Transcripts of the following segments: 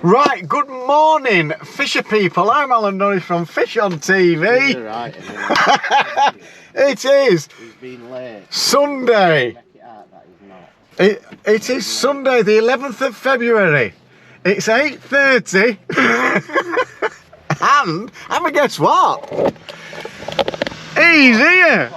Right, good morning, fisher people. I'm Alan Norris from FishOn TV. You're right, It is he's been late. Sunday. Check it out, that is not. It is Sunday, the 11th of February. It's 8:30. And have a guess what? He's here.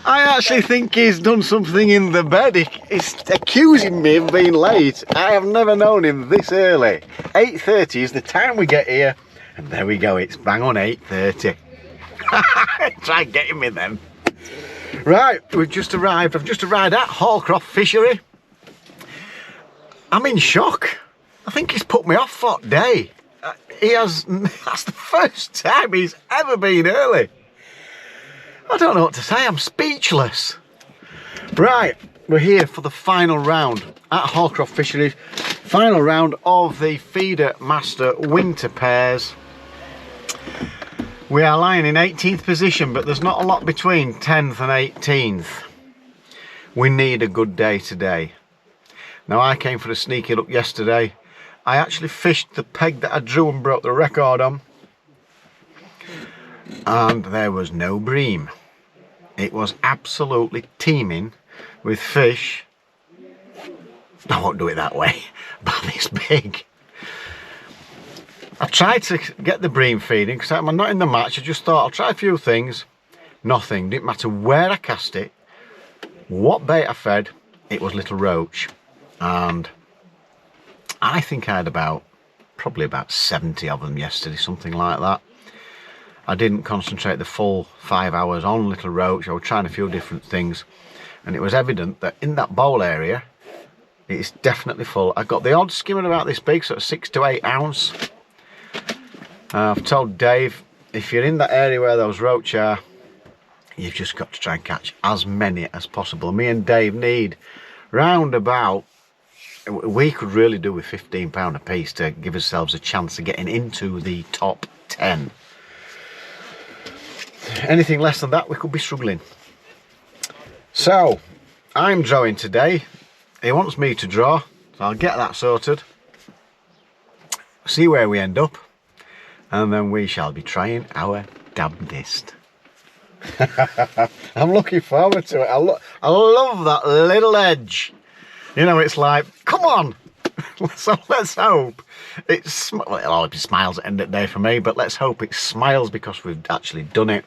I actually think he's done something in the bed. He's accusing me of being late. I have never known him this early. 8:30 is the time we get here. And there we go, it's bang on 8:30. Try getting me then. Right, we've just arrived. I've just arrived at Hallcroft Fishery. I'm in shock. I think he's put me off for the day. That's the first time he's ever been early. I don't know what to say, I'm speechless. Right, we're here for the final round at Hallcroft Fisheries. Final round of the Feedermaster winter pairs. We are lying in 18th position, but there's not a lot between 10th and 18th. We need a good day today. Now, I came for a sneaky look yesterday. I actually fished the peg that I drew and broke the record on. And there was no bream. It was absolutely teeming with fish. I won't do it that way, but this big. I tried to get the bream feeding because I'm not in the match. I just thought I'll try a few things. Nothing. Didn't matter where I cast it, what bait I fed, it was little roach. And I think I had probably about 70 of them yesterday, something like that. I didn't concentrate the full 5 hours on little roach. I was trying a few different things, and it was evident that in that bowl area it's definitely full. I got the odd skimmer about this big, sort of 6 to 8 ounce. I've told Dave, if you're in that area where those roach are, you've just got to try and catch as many as possible. Me and Dave need round about, we could really do with £15 a piece to give ourselves a chance of getting into the top 10. Anything less than that, we could be struggling. So, I'm drawing today. He wants me to draw, so I'll get that sorted. See where we end up, and then we shall be trying our damnedest. I'm looking forward to it. I love that little edge. You know, it's like, come on. So let's hope well, it'll always be smiles at the end of the day for me, but let's hope it smiles because we've actually done it.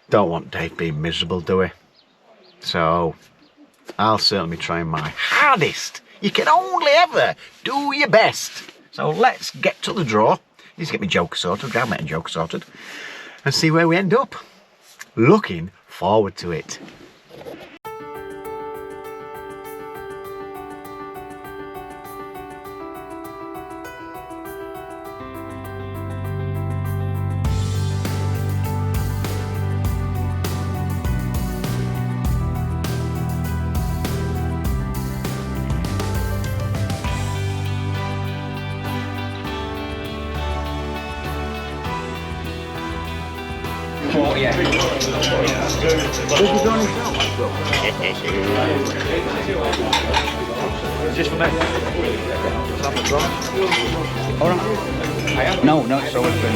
Don't want Dave being miserable, do we? So I'll certainly be trying my hardest. You can only ever do your best. So let's get to the draw. Need to get my joker sorted, grab my joker sorted, and see where we end up. Looking forward to it. Yeah. Just for me. Alright. No, it's always been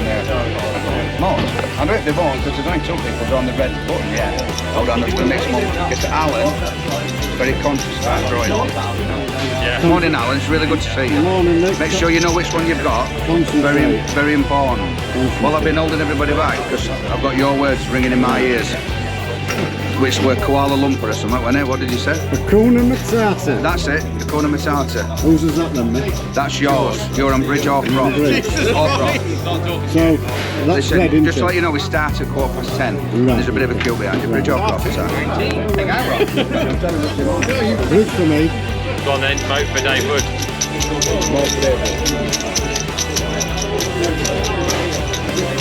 more. I don't they won't because there's only two people on the red button. Yeah. Hold on, the next one. It's Alan. Very conscious about drawing. Yeah. Morning, Alan. It's really good to see you. Morning, Nick. Make sure you know which one you've got. Very important. Well, I've been holding everybody back because I've got your words ringing in my ears. Which were Kuala Lumpur or something, wasn't it? What did you say? Hakuna Matata. That's it, Hakuna Matata. Whose is that then, mate? That's yours. You're on Bridge Hallcroft. So, that's listen, red, just to let you know, we start at 10:15. Right. There's a bit of a queue behind you. Bridge Hallcroft, is that? Bridge for me. Go on then, vote for Dave Wood.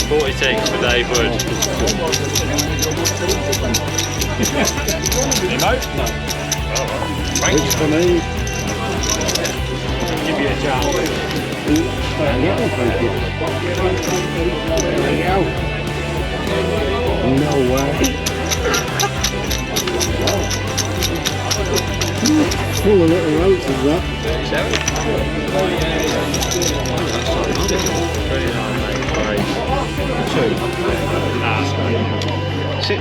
46 for Dave Wood. Remote? No. Bridge for me. Give you a chance. Thank you. There you go. No way. Full of little roaches, that. 37. Sit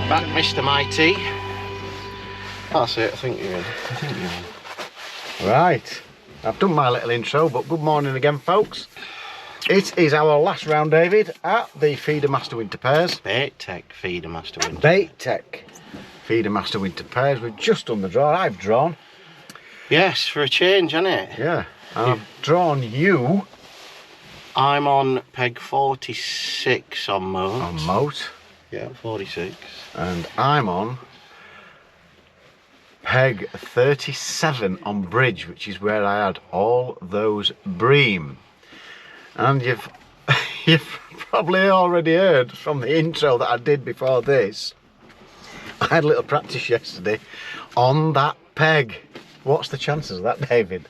back, Mr. Mighty. That's it, I think you're in. Right, I've done my little intro, but good morning again, folks. It is our last round, David, at the Feedermaster Winter Pairs. Bait Tech Feedermaster Winter. Bait Tech Feedermaster Winter Pairs. We've just done the draw. I've drawn. Yes, for a change, hasn't it? Yeah, I've drawn you. I'm on peg 46 on moat. On moat. Yeah, 46. And I'm on peg 37 on bridge, which is where I had all those bream. And you've probably already heard from the intro that I did before this. I had a little practice yesterday on that peg. What's the chances of that, David?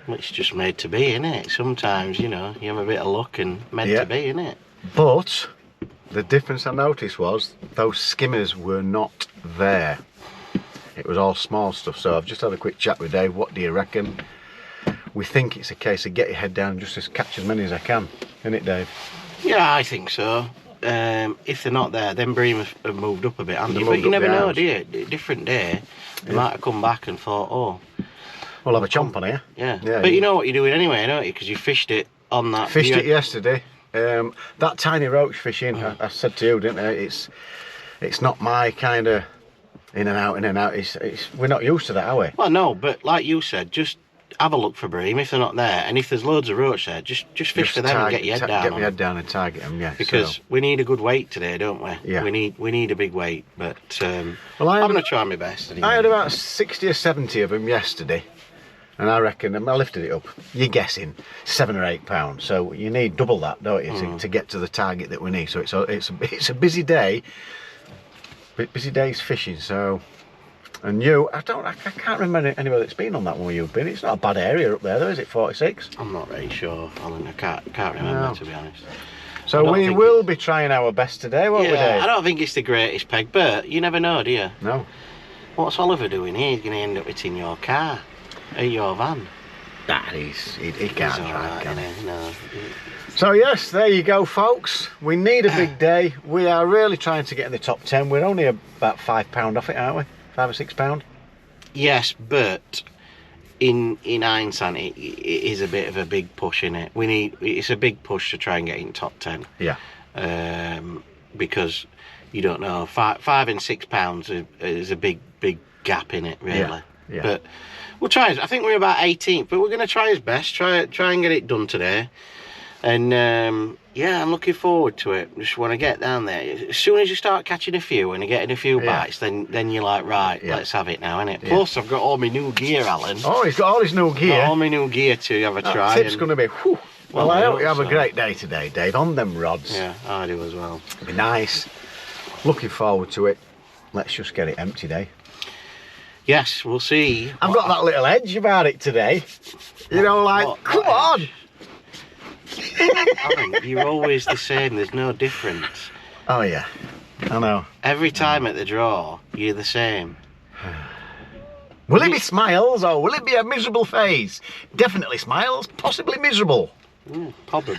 Well, it's just made to be, isn't it? Sometimes, you know, you have a bit of luck and meant to be, isn't it? But the difference I noticed was those skimmers were not there. It was all small stuff. So I've just had a quick chat with Dave. What do you reckon? We think it's a case of get your head down and just catch as many as I can, isn't it, Dave? Yeah, I think so. If they're not there, then bream have moved up a bit, haven't they? But you never know, do you? Different day, they might have come back and thought, oh, we'll have a chomp on here. Yeah. But you know what you're doing anyway, don't you? Because you fished it on that. Fished it yesterday. That tiny roach fishing, I said to you, didn't I? It's not my kind of in and out, in and out. We're not used to that, are we? Well, no, but like you said, just have a look for bream if they're not there, and if there's loads of roach there, just fish for them and get your head down. Get my head down and target them, yeah. Because we need a good weight today, don't we? Yeah. We need a big weight, but well, I'm going to try my best. Anyway. I had about 60 or 70 of them yesterday, and I reckon I lifted it up. You're guessing 7 or 8 pounds. So you need double that, don't you, to get to the target that we need. So it's a busy day. Busy day's fishing. So. And you, I can't remember anybody that's been on that one where you've been. It's not a bad area up there though, is it, 46? I'm not very sure, Alan. I can't remember, to be honest. So we will be trying our best today, won't we, Dave? I don't think it's the greatest peg, but you never know, do you? No. What's Oliver doing here? He's going to end up in your car, or your van. Nah, he can't drive, can he? No. So yes, there you go, folks. We need a big day. We are really trying to get in the top 10. We're only about £5 off it, aren't we? £5 or £6? Yes, but in hindsight, it is a bit of a big push in it. It's a big push to try and get in top 10. Yeah. Because you don't know, £5 and £6 is a big gap in it, really. Yeah. But we'll try. I think we're about 18th, but we're going to try his best. Try and get it done today. And yeah, I'm looking forward to it. Just want to get down there. As soon as you start catching a few and you're getting a few bites, then you're like, right, let's have it now, innit? Plus, I've got all my new gear, Alan. Oh, he's got all his new gear. Got all my new gear to have a try. Tip's going to be, whew. Well, I hope you have a great day today, Dave, on them rods. Yeah, I do as well. It'll be nice. Looking forward to it. Let's just get it empty, Dave. Yes, we'll see. I've got that little edge about it today. You know, like, come on. Alan, you're always the same. There's no difference. Oh yeah, I know. Every time at the draw, you're the same. Will it be smiles or will it be a miserable face? Definitely smiles, possibly miserable. Probably.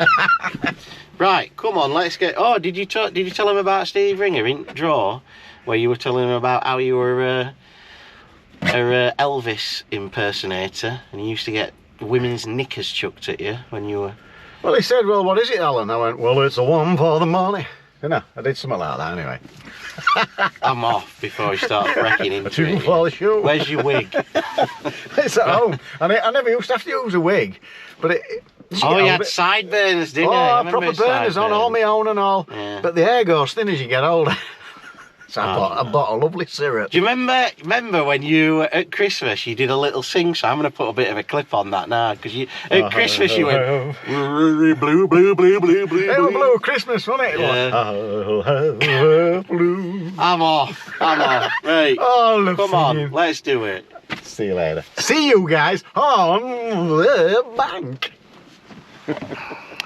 Right, come on, let's get. Oh, did you tell him about Steve Ringer in draw, where you were telling him about how you were a Elvis impersonator and you used to get women's knickers chucked at you when you were. Well, he said, well, what is it, Alan? I went, well, it's a one for the money. Didn't I did something like that anyway. I'm off before he starts wrecking into Two it. for the shoe. Where's your wig? It's at home. And I never used to have to use a wig. But Oh, you had sideburns, didn't you? Oh, proper burners on, all my own and all. Yeah. But the hair goes thin as you get older. So I bought a lovely syrup. Do you remember when you, at Christmas, you did a little sing song? I'm going to put a bit of a clip on that now, because at Christmas you went, blue, blue, blue, blue, blue, blue. It was blue Christmas, wasn't it? Yeah. Blue. I'm off. Right. Oh, come on, let's do it. See you later. See you guys on the bank.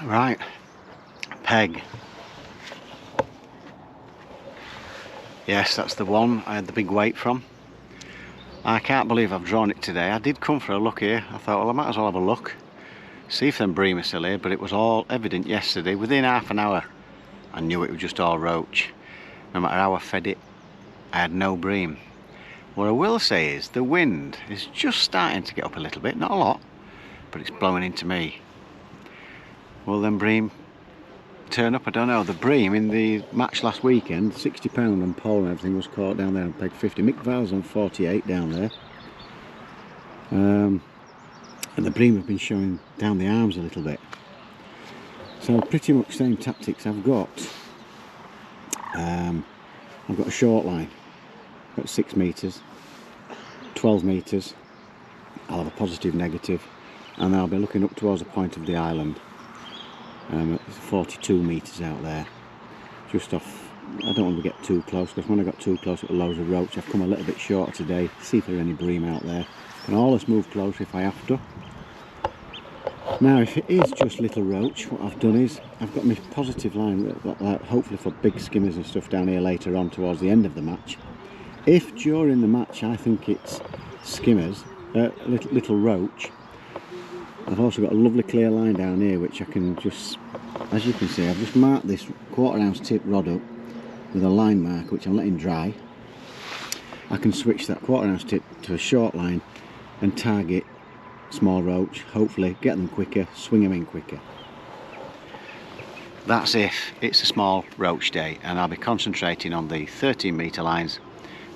Right. Peg. Yes, that's the one I had the big weight from. I can't believe I've drawn it today. I did come for a look here. I thought, well, I might as well have a look. See if them bream are still here, but it was all evident yesterday. Within half an hour, I knew it was just all roach. No matter how I fed it, I had no bream. What I will say is the wind is just starting to get up a little bit, not a lot, but it's blowing into me. Will them bream turn up? I don't know. The bream in the match last weekend, £60 and pole and everything was caught down there and pegged 50. Mick Val's on 48 down there. And the bream have been showing down the arms a little bit. So pretty much same tactics I've got. I've got a short line, about 6 metres, 12 metres. I'll have a positive, negative, and I'll be looking up towards the point of the island. It's 42 metres out there, just off. I don't want to get too close, because when I got too close it was loads of roach. I've come a little bit shorter today, see if there are any bream out there. Can always move close if I have to. Now if it is just little roach, what I've done is I've got my positive line, hopefully for big skimmers and stuff down here later on towards the end of the match. If during the match I think it's skimmers, little roach, I've also got a lovely clear line down here which I can just, as you can see, I've just marked this 1/4 ounce tip rod up with a line marker which I'm letting dry. I can switch that 1/4 ounce tip to a short line and target small roach, hopefully get them quicker, swing them in quicker. That's if it's a small roach day, and I'll be concentrating on the 13 metre lines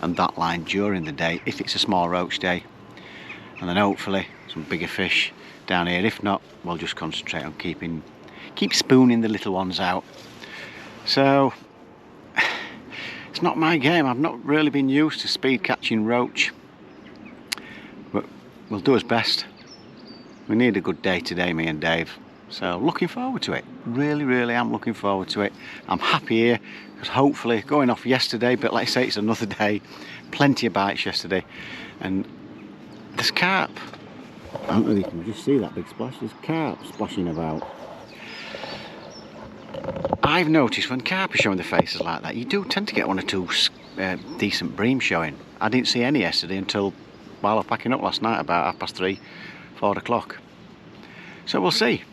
and that line during the day if it's a small roach day, and then hopefully some bigger fish down here. If not, we'll just concentrate on keep spooning the little ones out. So it's not my game. I've not really been used to speed catching roach, but we'll do our best. We need a good day today, me and Dave, so looking forward to it. Really am looking forward to it. I'm happy here because hopefully, going off yesterday, but like I say, it's another day. Plenty of bites yesterday, and there's carp. I don't know if you can just see that big splash. There's carp splashing about. I've noticed when carp are showing their faces like that, you do tend to get 1 or 2 decent bream showing. I didn't see any yesterday until while I was packing up last night about 3:30, 4 o'clock. So we'll see.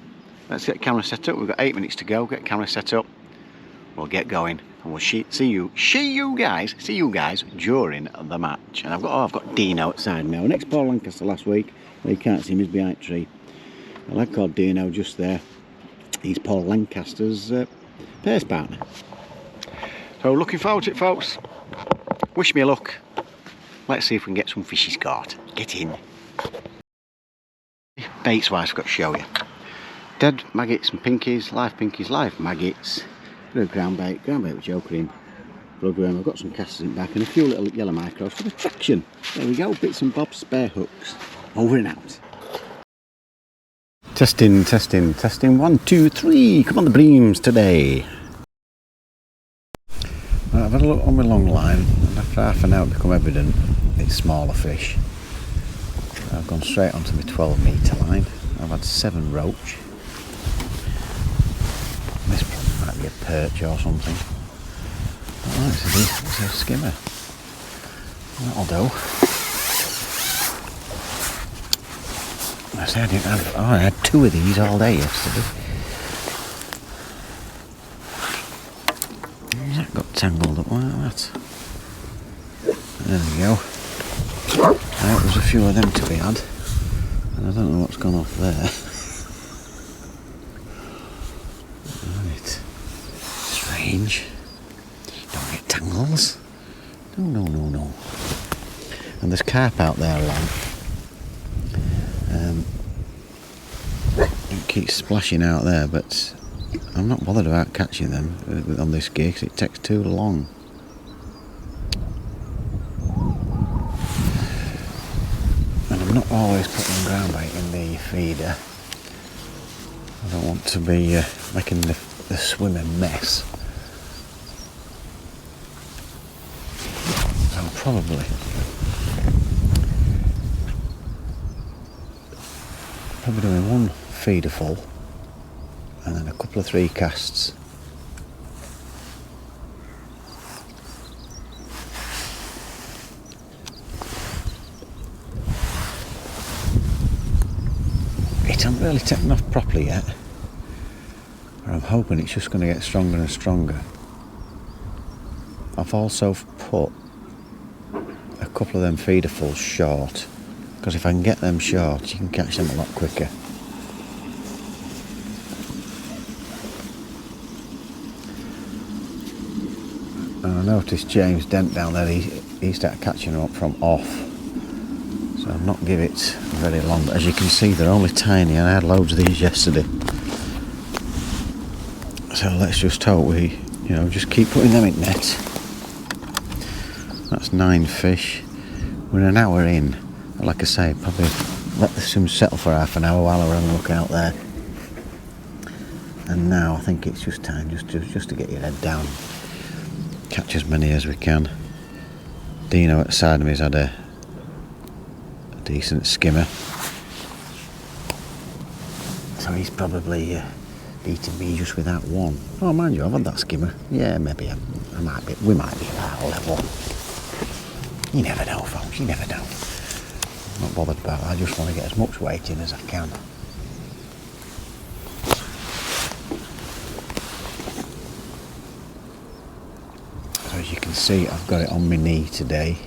Let's get camera set up. We've got 8 minutes to go. Get camera set up. We'll get going, and we'll see you guys during the match. And I've got Dino outside now. Next Paul Lancaster last week. Well, you can't see him, he's behind a tree. A lad called Dino just there. He's Paul Lancaster's pace partner. So looking forward to it, folks. Wish me luck. Let's see if we can get some fishes caught. Get in. Baits wise, I've got to show you. Dead maggots and pinkies, live maggots. Bit of ground bait with joker in. Bloodworm, I've got some casters in back and a few little yellow micros for the traction. There we go, bits and bobs, spare hooks. Over and out. Testing. 1, 2, 3. Come on, the breams today. Right, I've had a look on my long line, and after half an hour it become evident it's smaller fish. I've gone straight onto my 12 metre line. I've had 7 roach. This probably might be a perch or something. Oh, it's a skimmer. That'll do. I said I didn't have. Oh, I had 2 of these all day yesterday. That got tangled up like that. There we go. Right, there's a few of them to be had, and I don't know what's gone off there. Right. Strange. Don't get tangles. No. And there's carp out there along. It keeps splashing out there, but I'm not bothered about catching them on this gear because it takes too long. And I'm not always putting ground bait in the feeder. I don't want to be making the swimmer mess. So probably doing 1 feeder full and then a couple of 3 casts. bite hasn't really taken off properly yet, but I'm hoping it's just going to get stronger and stronger. I've also put a couple of them feederfuls short, because if I can get them short you can catch them a lot quicker. And I noticed James Dent down there, he started catching them up from off, so I'll not give it very long, but as you can see they're only tiny and I had loads of these yesterday. So let's just hope we, just keep putting them in net. That's 9 fish. We're an hour in. Like I say, probably let the swim settle for half an hour while I run and look out there. And now I think it's just time just to get your head down. Catch as many as we can. Dino at the side of me's had a decent skimmer. So he's probably beating me just with that one. Oh, mind you, I've had that skimmer. Yeah, maybe we might be at that level. You never know, folks, you never know. I'm not bothered about that, I just want to get as much weight in as I can. So as you can see, I've got it on my knee today.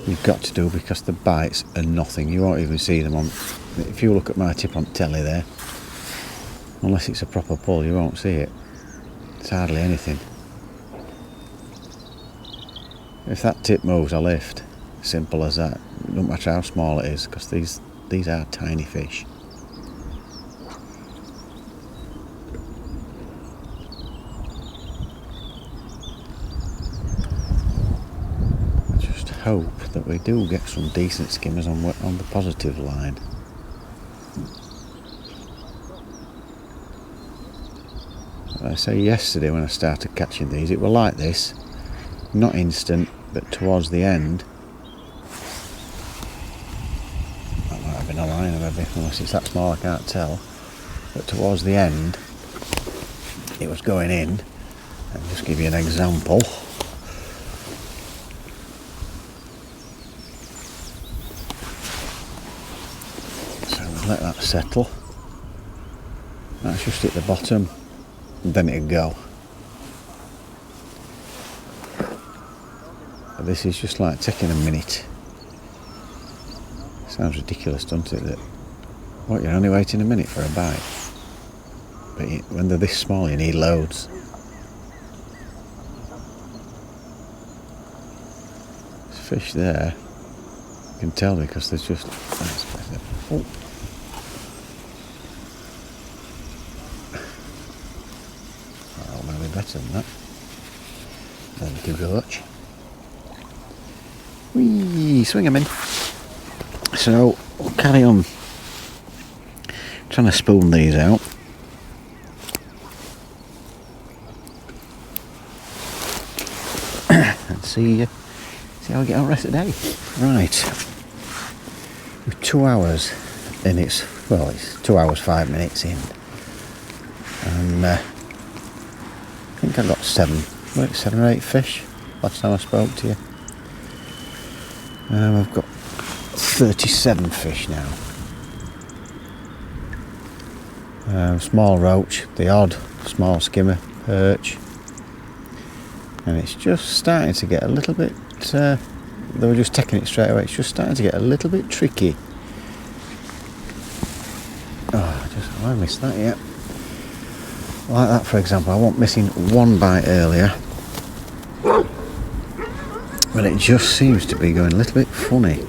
You've got to do, because the bites are nothing. You won't even see them on, if you look at my tip on telly there, unless it's a proper pull, you won't see it. It's hardly anything. If that tip moves, I lift. Simple as that. It doesn't matter how small it is, because these are tiny fish. I just hope that we do get some decent skimmers on the positive line. Like I say, yesterday when I started catching these, it was like this. Not instant, but towards the end, that might have been a line maybe, unless it's that small I can't tell, but towards the end it was going in. I'll just give you an example. So we'll let that settle. That's just at the bottom, and then it'll go. This is just like taking a minute. Sounds ridiculous, doesn't it? That what, you're only waiting a minute for a bite, but when they're this small you need loads. There's fish there, you can tell because there's just oh. Oh, maybe better than that. There we go. Whee, swing them in. So we'll carry on trying to spoon these out. And see how we get on the rest of the day. Right, we're 2 hours in. It's 2 hours 5 minutes in, and I think I got 7 or 8 fish last time I spoke to you. I've got 37 fish now. Small roach, the odd small skimmer, perch, and it's just starting to get a little bit, they were just taking it straight away, it's just starting to get a little bit tricky. Oh, I missed that yet. Like that, for example, I wasn't missing one bite earlier, but it just seems to be going a little bit funny.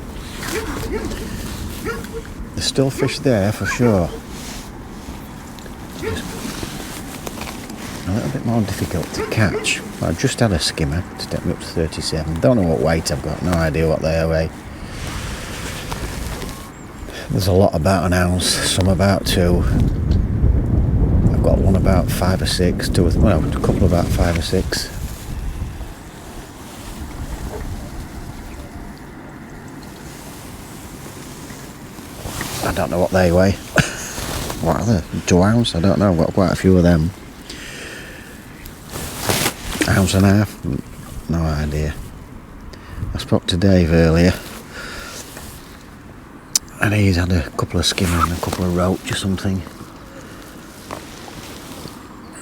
There's still fish there for sure. Just a little bit more difficult to catch. I've just had a skimmer to take me up to 37. Don't know what weight I've got, no idea what they weigh. There's a lot about an ounce, some about 2. I've got one about 5 or 6, a couple about 5 or 6. I don't know what they weigh. What are they? 2 ounce? I don't know. I've got quite a few of them. 1.5 ounces? No idea. I spoke to Dave earlier, And he's had a couple of skimmers and a couple of roach or something.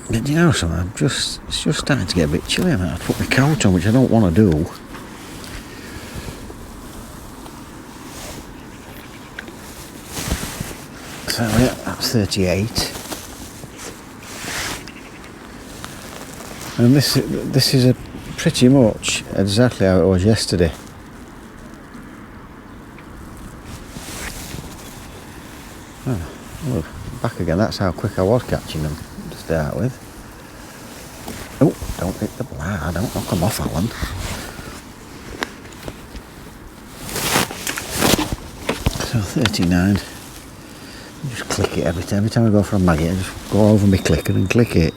But you know something, it's just starting to get a bit chilly. I might put my coat on, which I don't want to do. So yeah, that's 38. And this is a pretty much exactly how it was yesterday. Oh, look, back again. That's how quick I was catching them to start with. Oh, don't hit the bladder. Don't knock them off, Alan. So 39. Just click it every time. Every time I go for a maggot, I just go over my clicker and click it.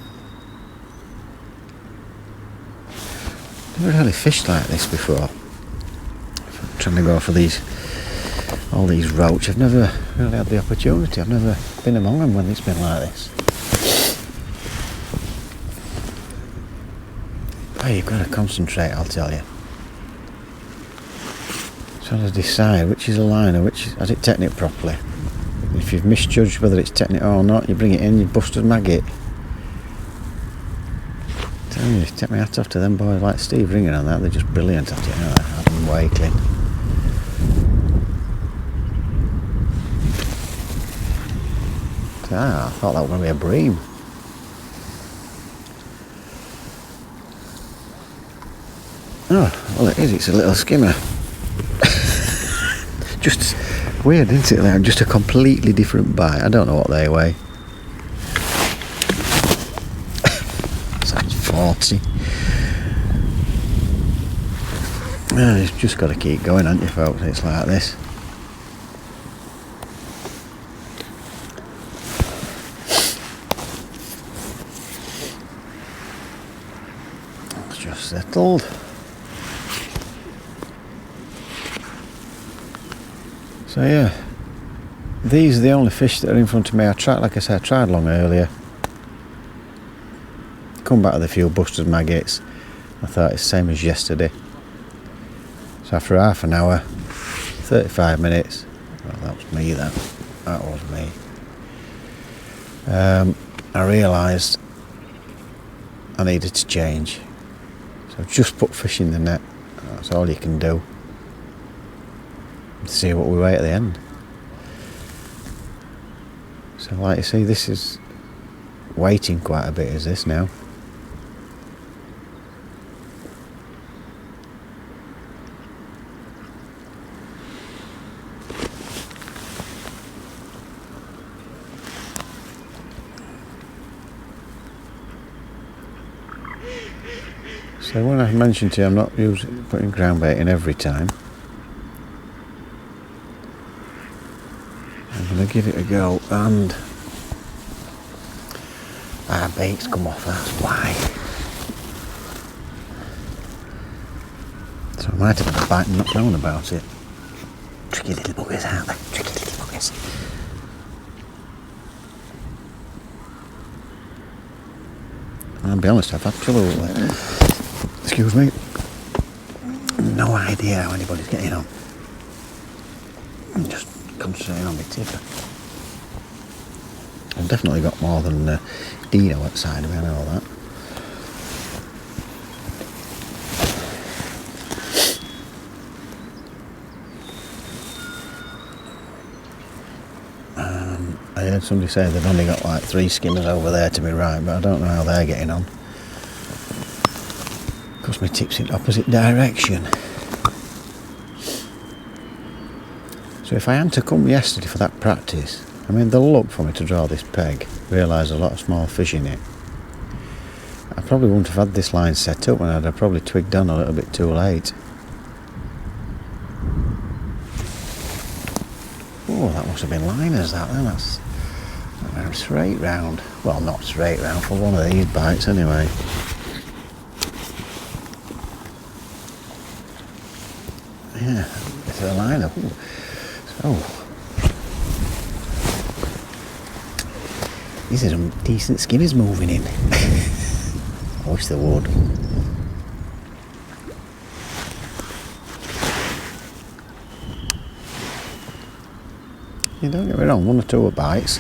Never really fished like this before. I'm trying to go for all these roach. I've never really had the opportunity. I've never been among them when it's been like this. Oh, you've got to concentrate, I'll tell you. Trying to decide which is a liner, which has it taken it properly. If you've misjudged whether it's taken it or not, you bring it in, you bust a maggot. You take my hat off to them boys like Steve Ringing on that. They're just brilliant at it, aren't they? Adam Wakeling. I thought that was going to be a bream. Oh, well it is, it's a little skimmer. Just weird, isn't it? Like, just a completely different bite. I don't know what they weigh. Sounds 40. Yeah, you've just got to keep going, haven't you, folks? It's like this. It's just settled. So yeah, these are the only fish that are in front of me. Like I said, I tried long earlier. Come back with a few busted maggots. I thought it's the same as yesterday. So after half an hour, 35 minutes, well that was me that was me. I realised I needed to change. So I've just put fish in the net. That's all you can do. See what we weigh at the end. So like you see, this is weighting quite a bit, is this now? So when I mentioned to you I'm not putting ground bait in every time, I'm going to give it a go, and our bait's come off, that's why. So I might have had a bite and not known about it. Tricky little buggers, aren't they? Tricky little buggers. I'll be honest, I've absolutely, excuse me, no idea how anybody's getting on. I'm just concentrating on my tipper. I've definitely got more than Dino outside of me, I know that. I heard somebody say they've only got like 3 skimmers over there to my right, but I don't know how they're getting on. Because my tip's in opposite direction. So if I had to come yesterday for that practice, I mean the luck for me to draw this peg, realise a lot of small fish in it, I probably wouldn't have had this line set up, and I'd have probably twigged on a little bit too late. Oh, that must have been liners that then, that's straight round. Well, not straight round for one of these bites anyway. Yeah, it's a liner. Ooh. So, these are some decent skimmers moving in. I wish they would. You don't get me wrong, 1 or 2 bites.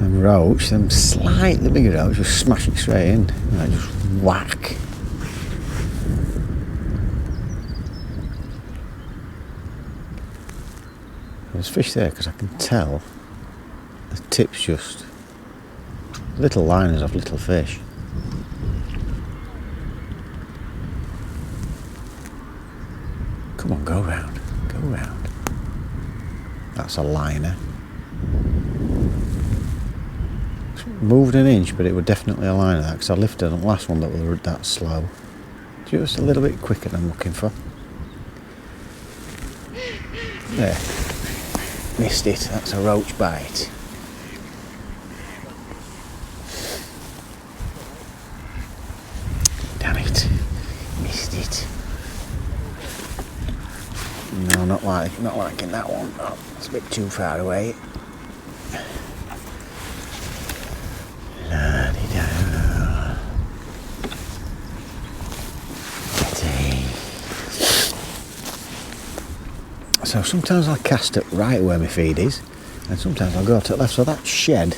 And roach, them slightly bigger roach, just smash it straight in. Like just whack. There's fish there because I can tell the tip's just little liners of little fish. Come on, go round, go round. That's a liner. It's moved an inch, but it was definitely a liner, that, because I lifted the last one that was that slow. Just a little bit quicker than I'm looking for. There. Missed it, that's a roach bite. Damn it. Missed it. No, not liking that one. Oh, it's a bit too far away. La-di-da. So sometimes I'll cast it right where my feed is, and sometimes I'll go to the left. So that shed,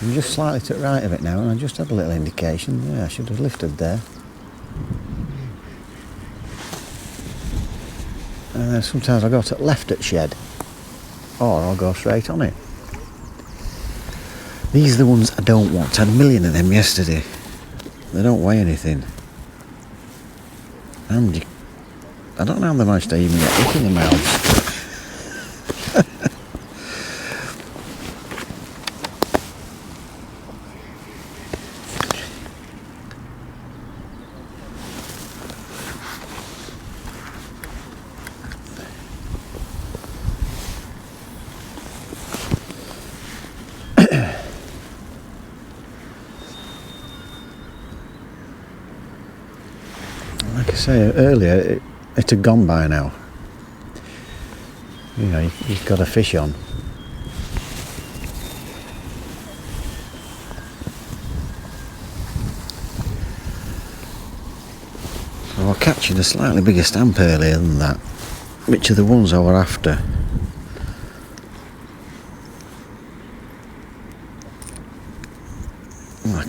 I'm just slightly to the right of it now, and I just had a little indication. Yeah, I should have lifted there. And then sometimes I'll go to the left at shed, or I'll go straight on it. These are the ones I don't want. I had a million of them yesterday. They don't weigh anything. And I don't know how they managed to even get hook in the mouth. Like I say earlier, it had gone by now. You know, you've got a fish on. So I catching a slightly bigger stamp earlier than that, which are the ones I were after.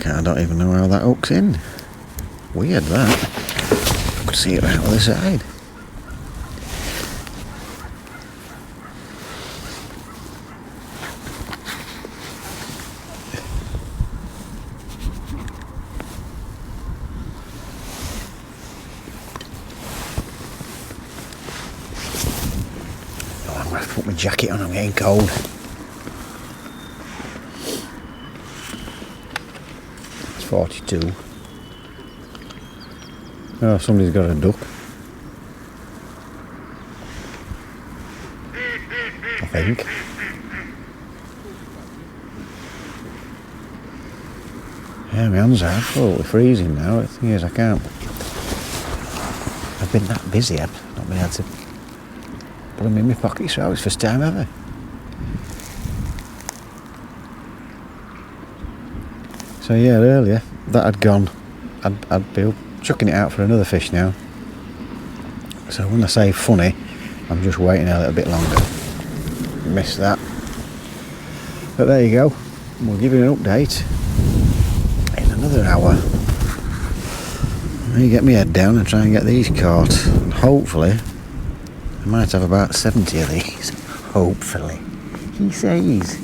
I don't even know how that hooks in. Weird that. I could see it right on the side. Oh, I'm going to have to put my jacket on, I'm getting cold. It's 42. Oh, somebody's got a duck. I think. Yeah, my hands are absolutely freezing now. The thing is, I can't. I've been that busy, I've not been able to put them in my pocket, so it's the first time ever. So yeah, earlier that had gone. I'd be chucking it out for another fish now. So when I say funny, I'm just waiting a little bit longer. Missed that. But there you go. We'll give you an update in another hour. Let me get my head down and try and get these caught. And hopefully, I might have about 70 of these. Hopefully. He says.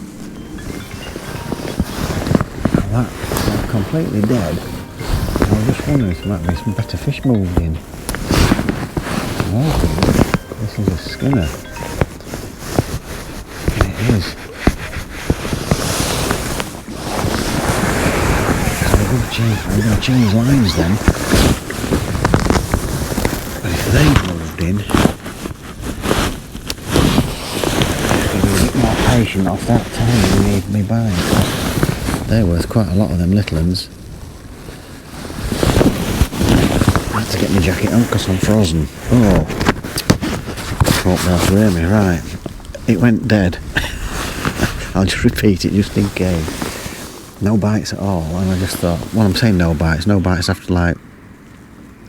Now that's completely dead. I was just wondering if there might be some better fish moved in. Oh, this is a skinner. And it is. So we're going to change lines then. But if they moved in, I'll be a bit more patient off that time you need me bite. They're worth quite a lot of them little ones. To get my jacket on because I'm frozen. Oh, hope that's hear me. Right, it went dead. I'll just repeat it just in case. No bites at all, and I just thought, well, I'm saying no bites after like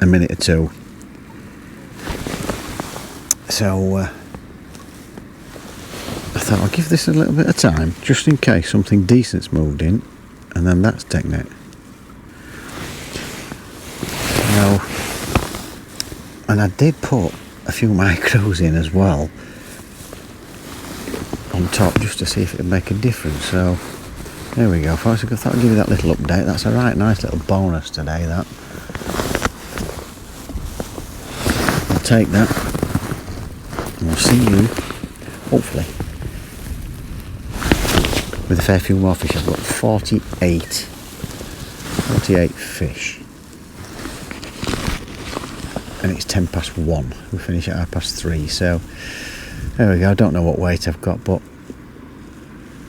a minute or two. So I thought thought I'll give this a little bit of time, just in case something decent's moved in, and then that's deck net. Now, and I did put a few micros in as well on top, just to see if it would make a difference. So there we go, folks. I thought I'd give you that little update. That's a right nice little bonus today, that. I'll take that, and I'll see you, hopefully, with a fair few more fish. I've got 48 fish, and it's 1:10. We finish at 3:30, so there we go. I don't know what weight I've got, but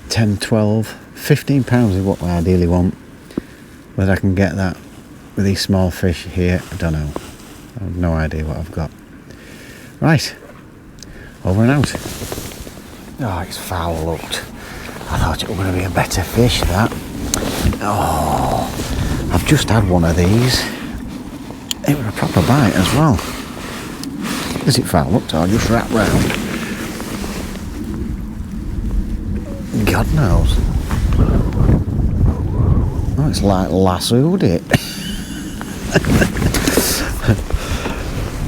10, 12, 15 pounds is what I ideally want. Whether I can get that with these small fish here, I don't know. I have no idea what I've got. Right, over and out. Oh, it's foul looked. I thought it was going to be a better fish, that. Oh, I've just had one of these. It was a proper bite as well. Is it foul looked or just wrapped round? God knows. Oh, it's like lassoed it.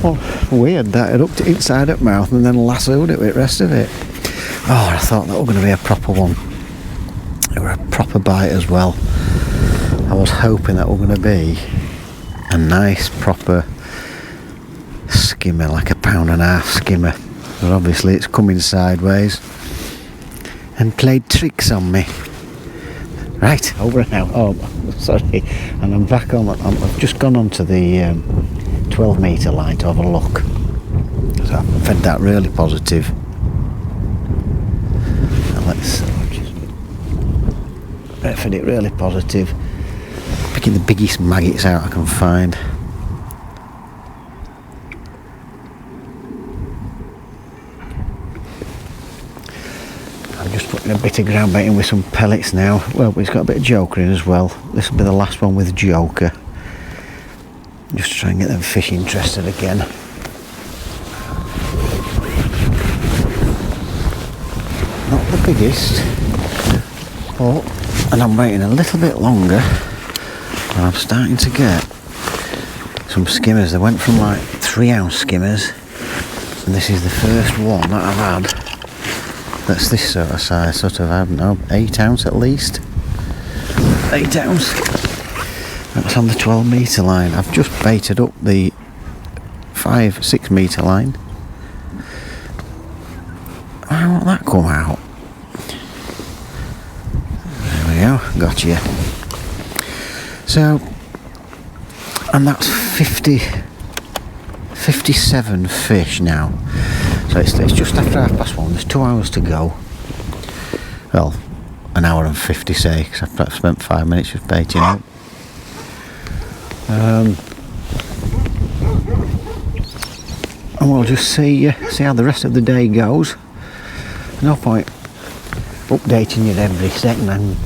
Well, weird that it hooked it inside at mouth and then lassoed it with the rest of it. Oh, I thought that was going to be a proper one. It was a proper bite as well. I was hoping that was going to be a nice proper skimmer, like a 1.5 pound skimmer. But obviously it's coming sideways and played tricks on me. Right, over and out. Oh, sorry. And I'm back on. I've just gone onto the 12 metre line to have a look. So I've fed that really positive. And let's just fed it really positive. Picking the biggest maggots out I can find. I'm just putting a bit of ground bait in with some pellets now. Well, it's got a bit of joker in as well. This will be the last one with joker. Just to try and get them fish interested again. Not the biggest. Oh, and I'm waiting a little bit longer. I'm starting to get some skimmers. They went from like 3 ounce skimmers, and this is the first one that I've had that's this sort of size, sort of, I don't know, 8 ounce at least. 8 ounce. That's on the 12 metre line. I've just baited up the 5-6 metre line. Why won't that come out? There we go, got you. So, and that's 57 fish now. So it's just after 1:30. There's 2 hours to go. Well, 1 hour and 50 say, because I've spent 5 minutes just baiting up. And we'll just see how the rest of the day goes. No point updating you every second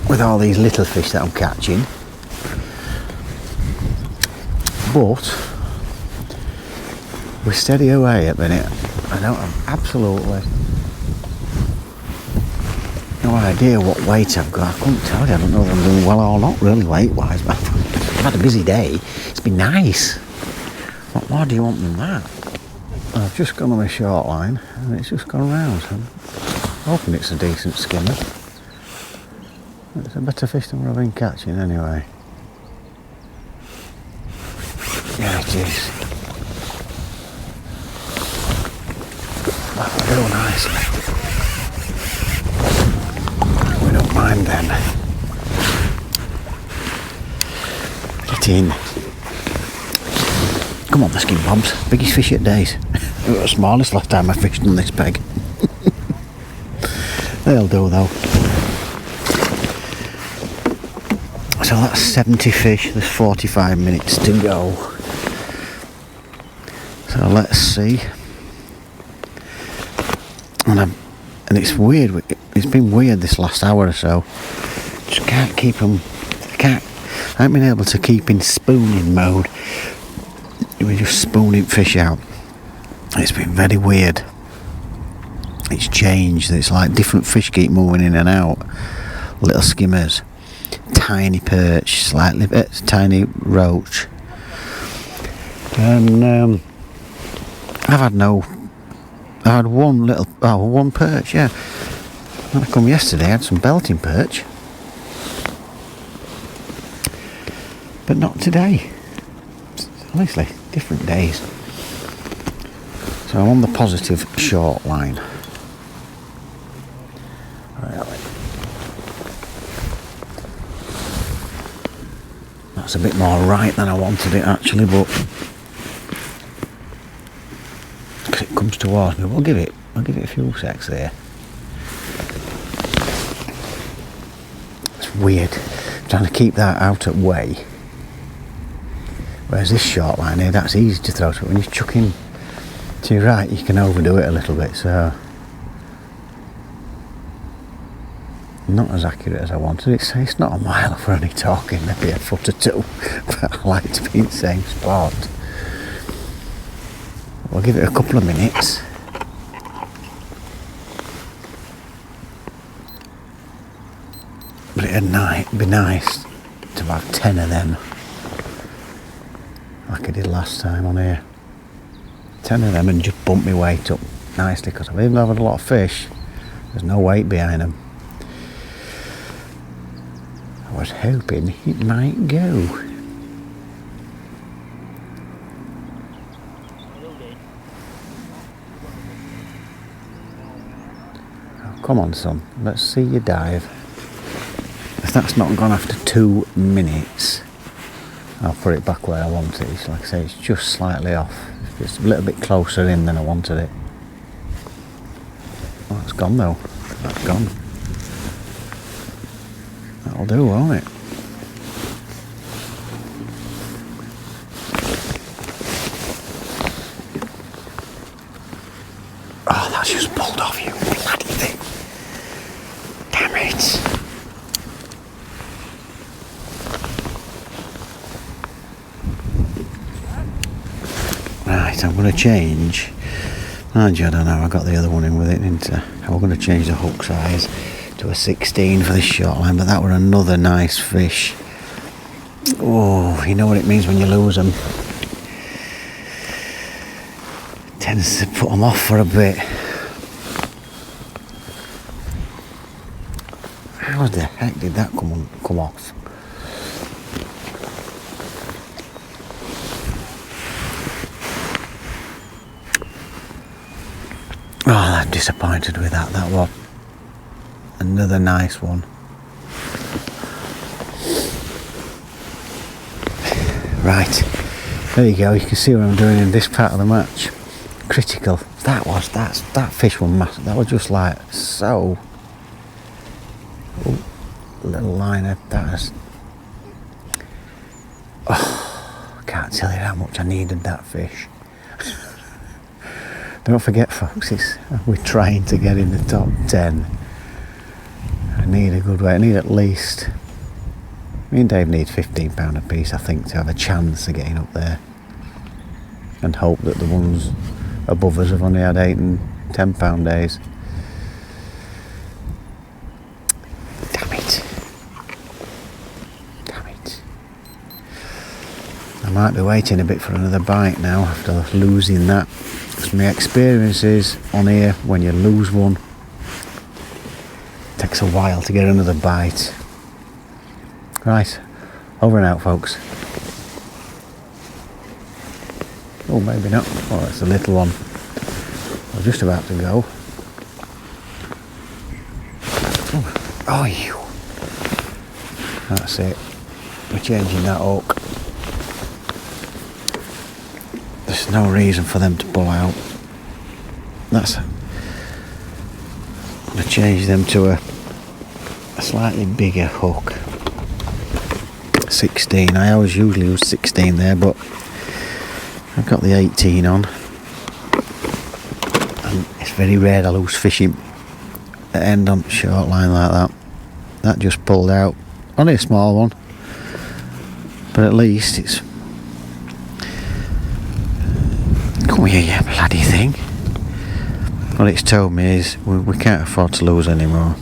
with all these little fish that I'm catching. But we're steady away at the minute. I don't have absolutely no idea what weight I've got. I couldn't tell you. I don't know if I'm doing well or not really weight wise, but I've had a busy day. It's been nice. What more do you want than that? I've just gone on a short line and it's just gone round. So I'm hoping it's a decent skimmer. It's a better fish than what I've been catching anyway. Yeah, it is. That'll do nicely. We don't mind then. Get in. Come on, the skin bobs. Biggest fish at days. It was the smallest last time I fished on this peg. They'll do though. So that's 70 fish. There's 45 minutes to go. So let's see. And it's weird. It's been weird this last hour or so. Just can't keep them. I haven't been able to keep in spooning mode. We're just spooning fish out. It's been very weird. it's changed. It's like different fish keep moving in and out. Little skimmers, tiny perch, slightly tiny roach, and I've had one perch, yeah. When I come yesterday I had some belting perch, but not today. Honestly, different days. So I'm on the positive short line. Really. That's a bit more right than I wanted it actually, but because it comes towards me, I'll give it a few secs there. It's weird trying to keep that out at way. Whereas this short line here, that's easy to throw to, but when you chuck in to your right, you can overdo it a little bit, so not as accurate as I wanted. It's not a mile if we're only talking, maybe a foot or two, but I like to be in the same spot. We'll give it a couple of minutes. But it'd be nice to have 10 of them, like I did last time on here. 10 of them and just bump my weight up nicely, because even though I've had a lot of fish, there's no weight behind them. I was hoping it might go. Oh, come on son, let's see you dive. If that's not gone after 2 minutes, I'll put it back where I want it. It's like I say, it's just slightly off. It's a little bit closer in than I wanted it. Oh, it's gone though. That's gone. That'll do, won't it? Oh, that's just pulled off, you bloody thing. Damn it. Right, I'm going to change. I don't know, I got the other one in with it, didn't I? I'm going to change the hook size to a 16 for this short line, but that were another nice fish. Oh, you know what it means when you lose them. Tends to put them off for a bit. How the heck did that come off? Oh, I'm disappointed with that. That was another nice one. Right, there you go. You can see what I'm doing in this part of the match. Critical. That fish was massive. That was just like so. Oh, little liner. That is. Oh, I can't tell you how much I needed that fish. Don't forget, folks, we're trying to get in the top 10. I need a good weight. I need at least. Me and Dave need £15 a piece, I think, to have a chance of getting up there. And hope that the ones above us have only had £8 and £10 days. Damn it. Damn it. I might be waiting a bit for another bite now after losing that. Because my experience is on here, when you lose one, it takes a while to get another bite. Right, over and out, folks. Oh, maybe not. Oh, it's a little one. I'm just about to go. Oh, you. That's it. We're changing that hook. There's no reason for them to pull out. I'm going to change them to a slightly bigger hook. 16. I always usually use 16 there, but I've got the 18 on. And it's very rare I lose fishing at end on short line like that. That just pulled out. Only a small one, but at least it's. Come here, you bloody thing. What it's told me is we can't afford to lose anymore.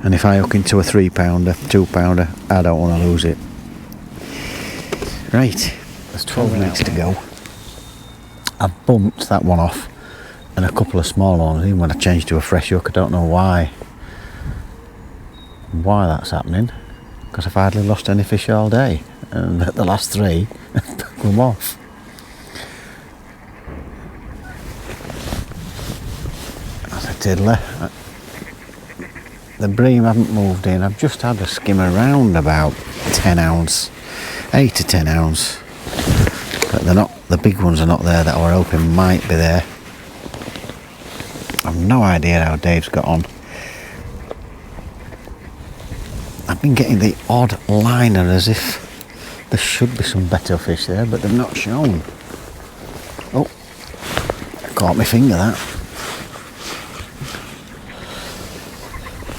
And if I hook into a 3-pounder, 2-pounder, I don't want to lose it. Right, there's 12 minutes to go. I've bumped that one off and a couple of small ones, even when I changed to a fresh hook. I don't know why that's happening, because I've hardly lost any fish all day, and the last 3 took them off. That's a tiddler. The bream haven't moved in. I've just had a skim around about 10 ounce, 8 to 10 ounce, but they're not, the big ones are not there that I were hoping might be there. I've no idea how Dave's got on. I've been getting the odd liner as if there should be some better fish there, but they've not shown. Oh, caught my finger that.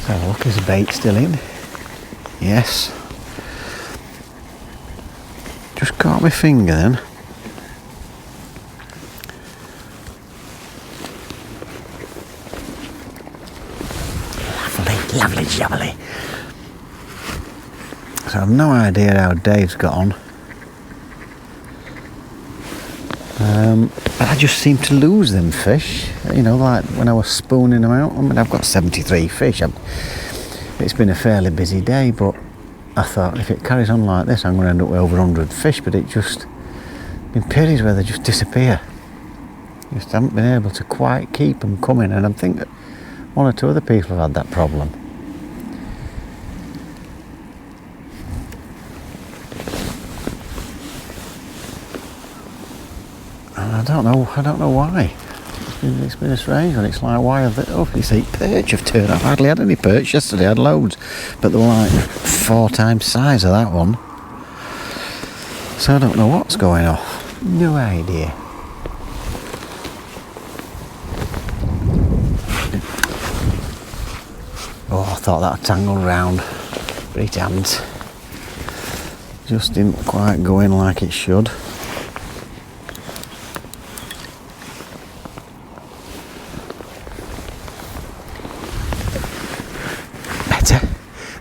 So look, is the bait still in? Yes. Just caught my finger then. Lovely jubbly. So I've no idea how Dave's got on. But I just seem to lose them fish. You know, like when I was spooning them out. I mean, I've got 73 fish. It's been a fairly busy day, but I thought if it carries on like this, I'm going to end up with over 100 fish. But it just, in periods where they just disappear. Just haven't been able to quite keep them coming. And I think that 1 or 2 other people have had that problem. I don't know why. It's been a strange one. It's like, why have they, oh, you see, perch have turned up. I hardly had any perch yesterday, I had loads, but they were like 4 times size of that one. So I don't know what's going on. No idea. Oh, I thought that tangled round, but it hadn't. Just didn't quite go in like it should.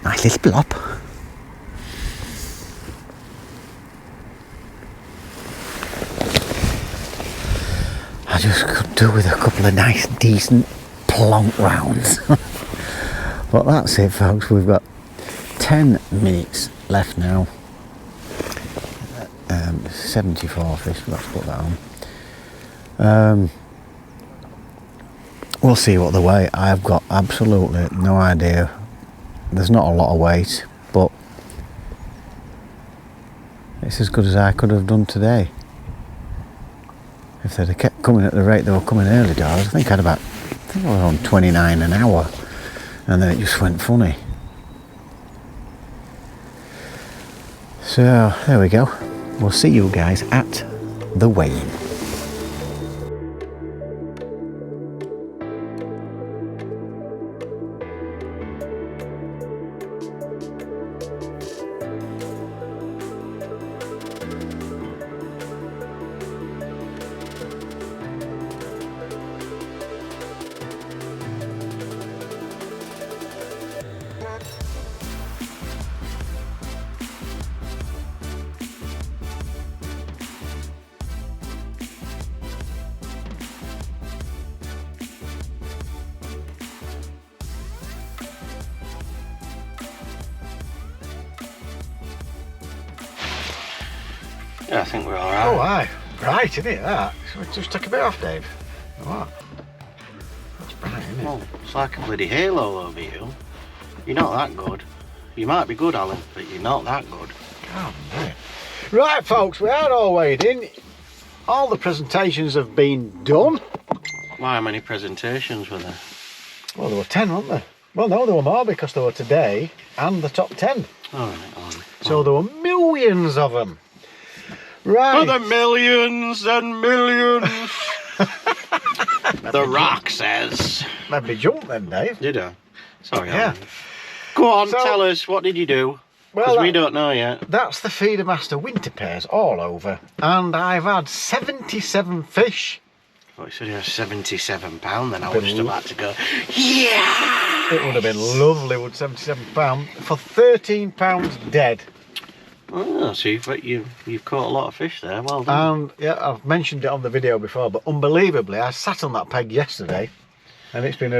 Nice little blob. I just could do with a couple of nice, decent plonk rounds. But that's it, folks. We've got 10 minutes left now. 74 fish. Let's put that on. We'll see what the weight. I've got absolutely no idea. There's not a lot of weight, but it's as good as I could have done today. If they'd have kept coming at the rate they were coming early doors, I think I was on 29 an hour, and then it just went funny. So there we go. We'll see you guys at the weigh-in. Yeah, I think we're all right. Oh, aye. Bright, isn't it, that? So we just took a bit off, Dave. What? That's bright, isn't it? Well, it's like a bloody halo over you. You're not that good. You might be good, Alan, but you're not that good. Oh, mate. Right, folks, we are all weighed in. All the presentations have been done. Why, how many presentations were there? Well, there were 10, weren't there? Well, no, there were more because there were today and the top 10. All right, Alan. So there were millions of them. Right. For the millions and millions. The Rock says. Made me jump then, Dave. Did I? Sorry, Yeah. Alan. Go on, So- tell us, what did you do? Because Well, we don't know yet. that's the Feedermaster winter pairs all over. And I've had 77 fish. thought you said it was £77, then I was just about to go, yeah! It would have been lovely, would £77 for £13 dead. Oh, so you've caught a lot of fish there. Well done. And yeah, I've mentioned it on the video before, but unbelievably, I sat on that peg yesterday, and it's been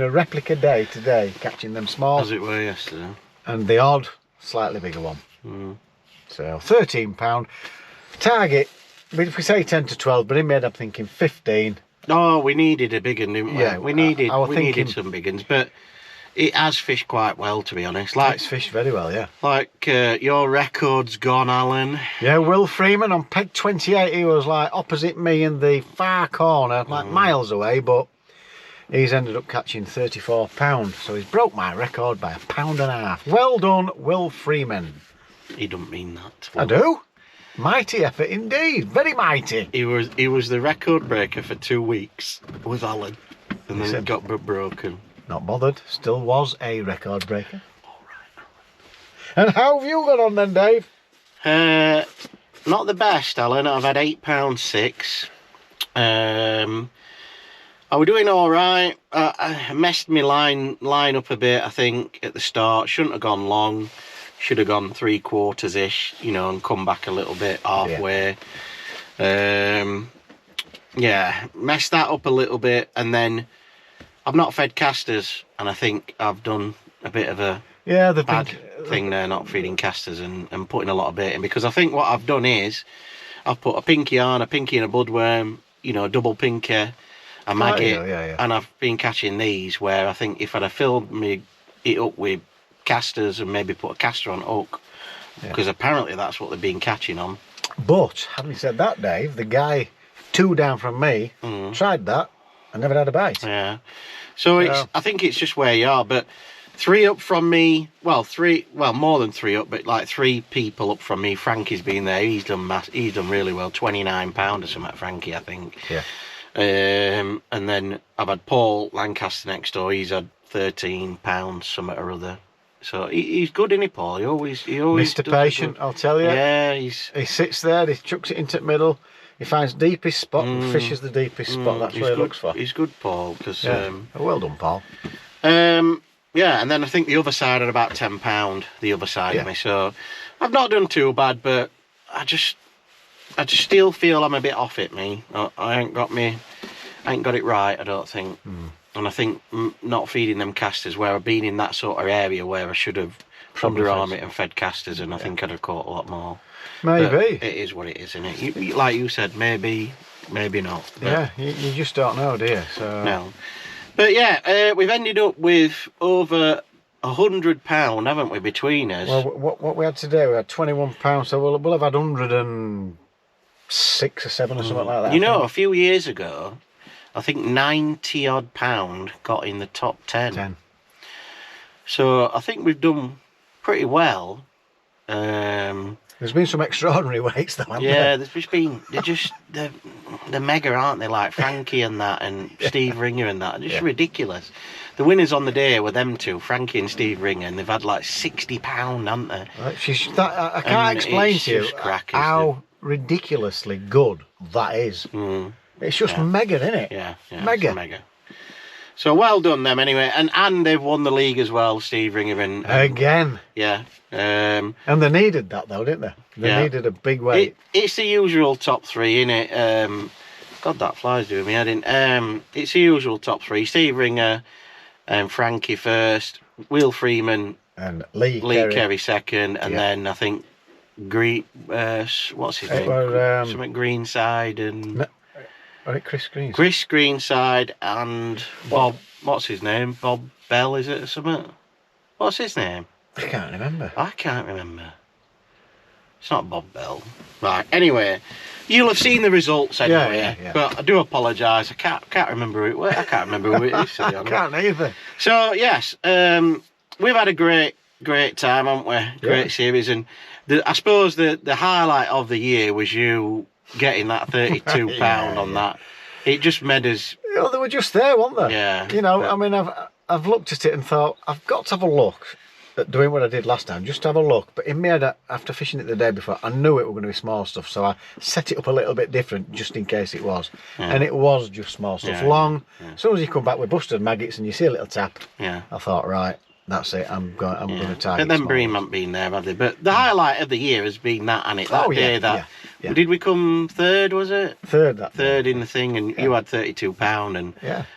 a replica day today, catching them small. As it were yesterday. And the odd, slightly bigger one. So £13 target. If we say 10 to 12, but in my head I'm thinking 15. Oh, we needed a big one, didn't we? Yeah, we needed thinking, some big ones, but it has fished quite well, to be honest. Like, it's fished very well, yeah. Like your record's gone, Alan. Yeah, Will Freeman on peg 28. He was like opposite me in the far corner, like miles away, but he's ended up catching £34. So he's broke my record by £1.50. Well done, Will Freeman. He don't mean that. I do. Mighty effort indeed, very mighty. He was the record breaker for 2 weeks with Alan, and then it got broken. Not bothered, still was a record breaker. All right. And how have you got on then, Dave? Not the best, Alan. I've had £8.6. I was doing all right. I messed my line up a bit, I think, at the start. Shouldn't have gone long. Should have gone 3/4-ish, you know, and come back a little bit halfway. Yeah, messed that up a little bit, and then I've not fed casters, and I think I've done a bit of a bad thing there, not feeding casters and putting a lot of bait in, because I think what I've done is I've put a pinky on, a pinky and a budworm, you know, a double pinky, a maggot, and I've been catching these, where I think if I'd have filled it up with casters and maybe put a caster on hook, because apparently that's what they've been catching on. But having said that, Dave, the guy 2 down from me tried that and never had a bite. Yeah, so I think it's just where you are. But 3 up from me, well more than 3 up, but like 3 people up from me. Frankie's been there. He's done really well. £29 or something, Frankie, I think. Yeah. And then I've had Paul Lancaster next door. He's had £13 something or other. So he's good, isn't he, Paul? He always Mr. Patient, I'll tell you. Yeah, he sits there, he chucks it into the middle, he finds deepest spot and fishes the deepest spot. That's what he looks for. He's good, Paul. Cause, well done, Paul. Yeah, and then I think the other side had about £10, the other side of me. So I've not done too bad, but I just still feel I'm a bit off it, me. I ain't got it right, I don't think. And I think not feeding them casters, where I've been in that sort of area where I should have underarmed it and fed casters, and I think I'd have caught a lot more. Maybe. But it is what it is, isn't it? Like you said, maybe not. Yeah, you just don't know, do you? So... No. But yeah, we've ended up with over £100, haven't we, between us? Well, what we had today, we had £21, so we'll have had 106 or 7 or something like that. You know, a few years ago, I think 90 odd pound got in the top 10. So I think we've done pretty well. There's been some extraordinary weights though, haven't there? There's just been, they're mega, aren't they? Like Frankie and that, and Steve Ringer and that. Just ridiculous. The winners on the day were them two, Frankie and Steve Ringer, and they've had like £60, haven't they? I can't explain to you how ridiculously good that is. It's just mega, isn't it? Yeah, mega. So well done them anyway, and they've won the league as well, Steve Ringer and again. Yeah. And they needed that though, didn't they? They needed a big weight. It's the usual top 3, innit? God, that fly's doing me head in. It's the usual top 3. Steve Ringer and Frankie first, Will Freeman and Lee Kerry second, and then I think what's his name? Something Greenside and Chris Greenside. Chris Greenside and Bob. What's his name? Bob Bell, is it, or something? What's his name? I can't remember. It's not Bob Bell. Right. Anyway, you'll have seen the results anyway. Yeah. But I do apologise. I can't remember who it was. I can't remember who it is. To be honest. I can't either. So yes, we've had a great time, haven't we? Great series, and I suppose the highlight of the year was you getting that £32 on that. It just made us. You know, they were just there, weren't they? Yeah. You know, I mean, I've looked at it and thought I've got to have a look at doing what I did last time, just to have a look. But in my head, after fishing it the day before, I knew it were going to be small stuff, so I set it up a little bit different just in case it was. And it was just small stuff. Long. As soon as you come back with busted maggots and you see a little tap, I thought, right, that's it. I'm going to target. But then small bream ones. haven't been there, have they? But the highlight of the year has been that, and it that day that. Yeah. Did we come third? Was it Third that third day. in the thing? And you had £32, and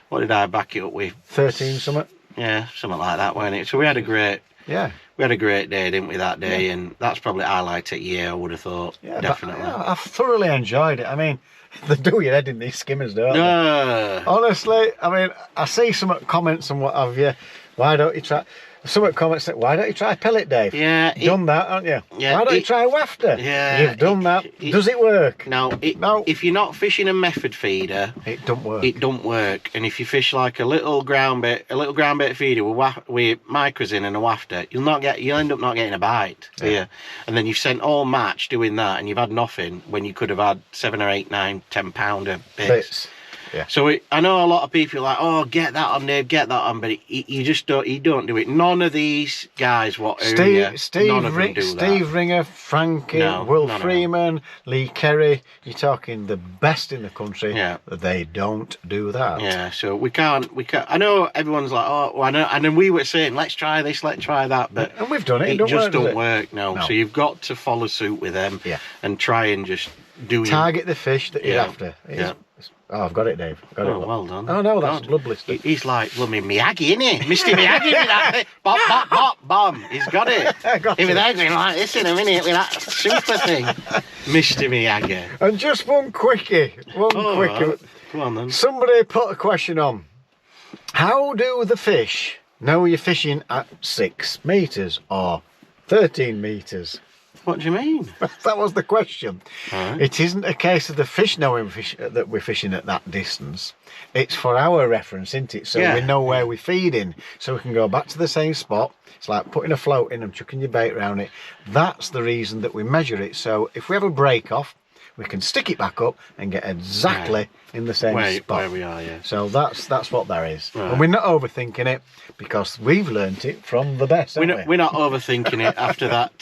what did I back it up with? 13 something. Yeah, something like that, wasn't it? So we had a great. Yeah. We had a great day, didn't we, that day? And that's probably highlight of the year, I would have thought. Yeah, definitely. But, I thoroughly enjoyed it. I mean, they do your head in these skimmers, don't they? Honestly, I mean, I see some comments and what have you. Why don't you try? Some comments say, why don't you try pellet, Dave? Yeah. You've done that, haven't you? Yeah, why don't you try wafter? Yeah. You've done that. Does it work? No, if you're not fishing a method feeder, it don't work. It don't work. And if you fish like a little ground bait feeder with micros in and a wafter, you'll end up not getting a bite. Yeah. And then you've sent all match doing that, and you've had nothing when you could have had 7 or 8, 9, 10 pounder bits. Yeah. So I know a lot of people are like, oh, get that on, Dave, get that on, but you just don't. You don't do it. None of these guys, none of them do that. Steve Ringer, Frankie, Will Freeman, Lee Kerry. You're talking the best in the country. Yeah. They don't do that. Yeah. So we can't. I know everyone's like, oh, well, I know, and then we were saying, let's try this, let's try that, but and we've done it. It just don't work. No. So you've got to follow suit with them. Yeah. And try and just target the fish that you're after. Yeah. Oh, I've got it, Dave. Got it. Well done. Oh, no, that's lovely stuff. He's like blooming Miyagi, isn't he? Mr. Miyagi with that. Bop, bop, bop, bomb. He's got it. He'll be there going like this in a minute with that super thing. Mr. Miyagi. And just one quickie. Right. Come on then. Somebody put a question on. How do the fish know you're fishing at 6 metres or 13 metres? What do you mean? That was the question. Right. It isn't a case of the fish knowing that we're fishing at that distance. It's for our reference, isn't it? So we know where we're feeding. So we can go back to the same spot. It's like putting a float in and chucking your bait around it. That's the reason that we measure it. So if we have a break off, we can stick it back up and get exactly in the same spot. Where we are, yeah. So that's what there is. Right. And we're not overthinking it because we've learnt it from the best, haven't we? We're not overthinking it after that.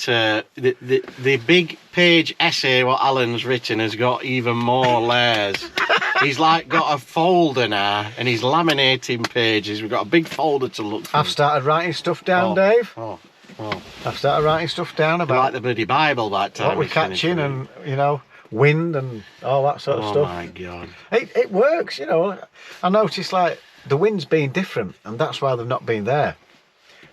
The big page essay what Alan's written has got even more layers. He's like got a folder now and he's laminating pages. We've got a big folder to look through. I've started writing stuff down, Dave. Oh. I've started writing stuff down about like the bloody Bible by the time what we're catching and, wind and all that sort of stuff. Oh my God. It works, I noticed like the wind's been different and that's why they've not been there.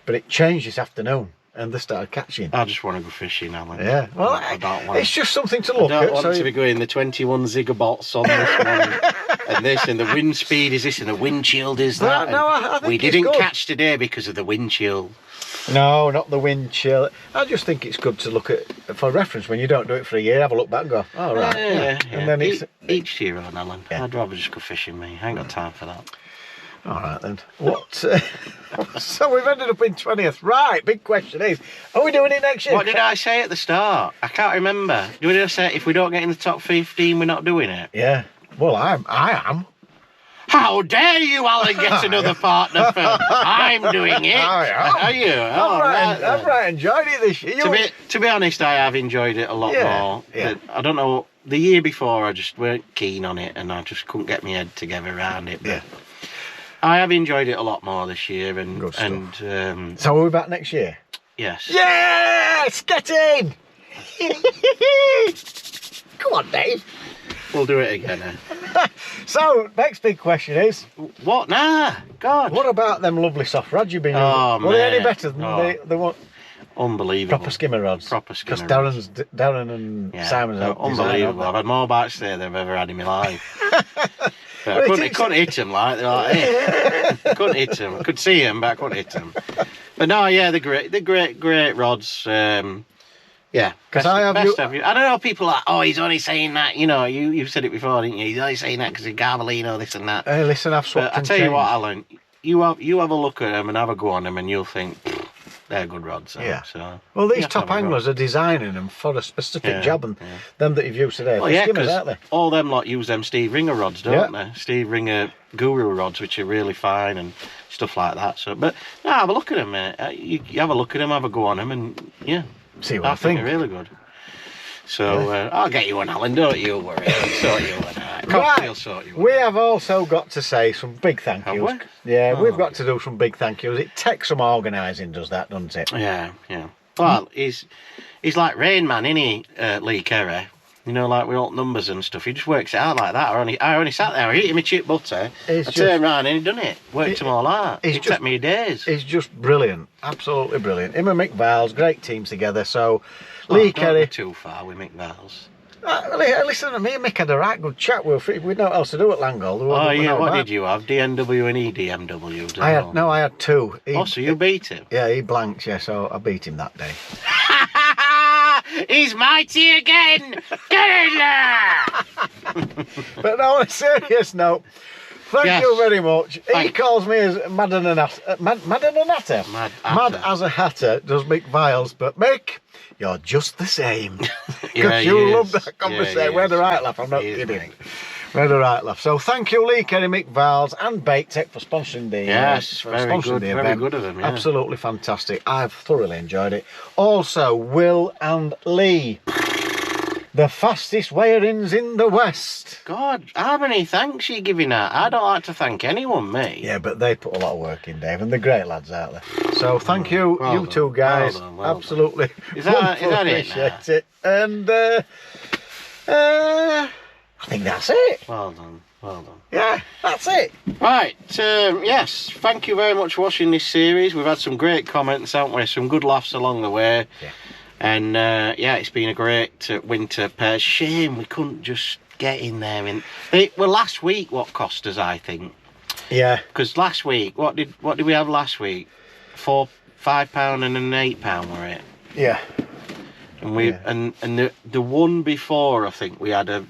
But it changed this afternoon and they started catching. I just want to go fishing, Alan. Yeah, well, I don't want it's just something to look at. I don't want to be going the 21 zigabots on this one and this and the wind speed is this and the wind chill is that. No, I think we it's didn't good. catch today because of the wind chill. No, not the wind chill. I just think it's good to look at for reference when you don't do it for a year. Have a look back and go, oh, right. Yeah. And then each to your own, Alan. I'd rather just go fishing, me. I ain't got time for that. All right then. What? So we've ended up in 20th. Right. Big question is, are we doing it next year? What did I say at the start? I can't remember. Did I say if we don't get in the top 15, we're not doing it? Yeah. Well, I am. How dare you, Alan, get another partner film? I'm doing it. Are you? I've right enjoyed it this year. To be honest, I have enjoyed it a lot more. Yeah. I don't know. The year before, I just weren't keen on it, and I just couldn't get my head together around it. But I have enjoyed it a lot more this year, and so are we back next year? Yes. Yes, get in. Come on, Dave. We'll do it again. So, next big question is... What? Nah, God. What about them lovely soft rods you've been using? Oh, Were they any better than the one? Unbelievable. Proper skimmer rods. Proper skimmer rods. Because Darren and Simon's out. Unbelievable. I've had more bites there than I've ever had in my life. I couldn't hit them like they're like, hey. I couldn't hit them. I could see them, but I couldn't hit them. But no, yeah, they're great rods. Yeah, because I don't know. People are like, oh, he's only saying that. You've said it before, didn't you? He's only saying that because he's Garbalino, this and that. Hey, listen, I've swapped. I tell you what, Alan, you have a look at them and have a go on them, and you'll think they're good rods. Yeah. So well, these top anglers are designing them for a specific job, and them that you've used today, skimmers, aren't they? All them lot use them Steve Ringer rods, don't they? Steve Ringer Guru rods, which are really fine, and stuff like that. So, but no, have a look at them, mate. You have a look at them, have a go on them, and yeah, See what I think think. they're really good. So I'll get you one, Alan. Don't you worry. I'll sort you one. Cocktail sort you one. We have also got to say some big thank Have yous. we? Yeah, we've Oh. got to do some big thank yous. It takes some organising, does that, doesn't it? Yeah. Well, he's like Rain Man, isn't he, Lee Kerry? You know, like with all numbers and stuff. He just works it out like that. I only sat there, eating my chip butter. It's I turned round and he done it. Worked them all out. it's It just- took me days. It's just brilliant, absolutely brilliant. Him and Mick Val's, great team together. So, Oh, Lee don't Kerry. go too far with McVals. Listen to me and Mick had a right good chat. We'd know what else to do at Langold. Oh yeah, what did you have? DNW and EDMW? I had two. Oh, so you beat him? Yeah, he blanked, yeah, so I beat him that day. He's mighty again! Get in there! But no, on a serious note, thank Yes. you very much. He Thanks. calls me as mad and a hatter. Mad Hatter. as a hatter, does Mick Viles, but Mick, you're just the same. Because Yeah, he you love is. that conversation. Yeah, he We had a is. right laugh, I'm not He is, kidding. mate. We had a right laugh. So thank you, Lee Kerry, Mick Viles, and Bake Tech for sponsoring the Yes, for very sponsoring good, the very event. good of them, yeah. Absolutely fantastic. I've thoroughly enjoyed it. Also, Will and Lee, the fastest weigh-ins in the West. God, how many thanks are you giving out? I don't like to thank anyone, mate. Yeah, but they put a lot of work in, Dave, and they're great lads, aren't they? So thank you, Well you done, two guys. well done, well done. Absolutely. Is that wonderful, it now? appreciate it. And I think that's it. Well done, well done. Yeah, that's it. Right, yes, thank you very much for watching this series. We've had some great comments, haven't we? Some good laughs along the way. Yeah. And yeah, it's been a great winter pair. Shame we couldn't just get in there. Well, last week what cost us, I think. Yeah. Because last week, what did we have last week? £5 and an £8 were it? Yeah. And we Yeah. and the one before, I think we had a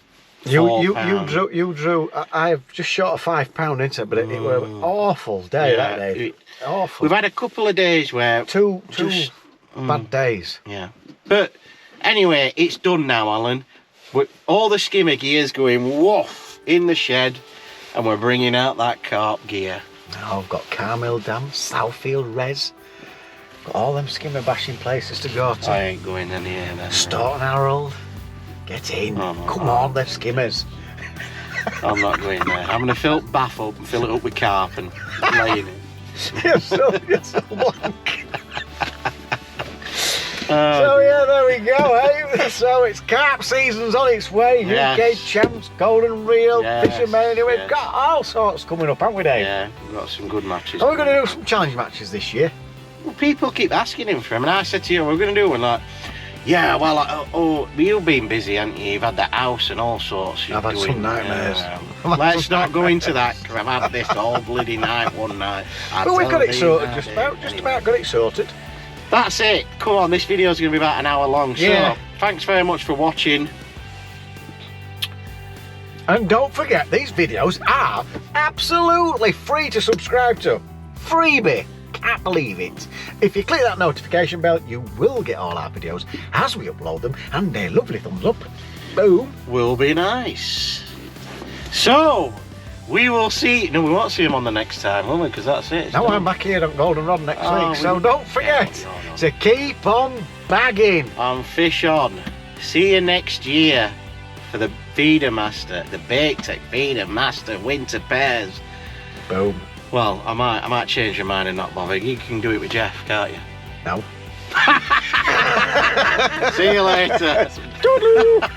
You £4. drew. I've just shot a £5 into it, but it was an awful day that day. Awful. We've had a couple of days where two just- bad days. yeah. But anyway, it's done now, Alan. All the skimmer gear's going woof in the shed, and we're bringing out that carp gear. Now I've got Carmel Dam, Southfield Res, got all them skimmer bashing places to go to. I ain't going any here then. Staunton Harold, get in. Oh, no, Come no. on, they're skimmers. I'm not going there. I'm going to fill the bath up and fill it up with carp and lay in it. you're so blank. So Oh, yeah, there we go, eh? So it's carp season's on its way. Yes. UK champs, golden reel, Yes, fishermania. We've yes. got all sorts coming up, haven't we, Dave? yeah, we've got some good matches. Are we going to do some challenge matches this year? Well, people keep asking him for him, and I said to you, we're going to do one. Like, yeah, well, you've been busy, haven't you? You've had the house and all sorts. I've had some nightmares. Let's not go into that, because I've had this all bloody night one night. But we've got it sorted, just about got it sorted. That's it. Come on, this video's going to be about an hour long. Yeah. So, thanks very much for watching. And don't forget, these videos are absolutely free to subscribe to. Freebie. Can't believe it. If you click that notification bell, you will get all our videos as we upload them, and a lovely thumbs up. Boom. Will be nice. So, we will see. No, we won't see him on the next time, will we? Because that's it. It's Now done. I'm back here on Golden Rod next Oh, week, so we- don't forget No. to keep on bagging. On FishOn. See you next year for the Feedermaster, the Bake Tech Feedermaster winter pairs. Boom. Well, I might change your mind and not bother. You can do it with Jeff, can't you? No. See you later. Toodaloo.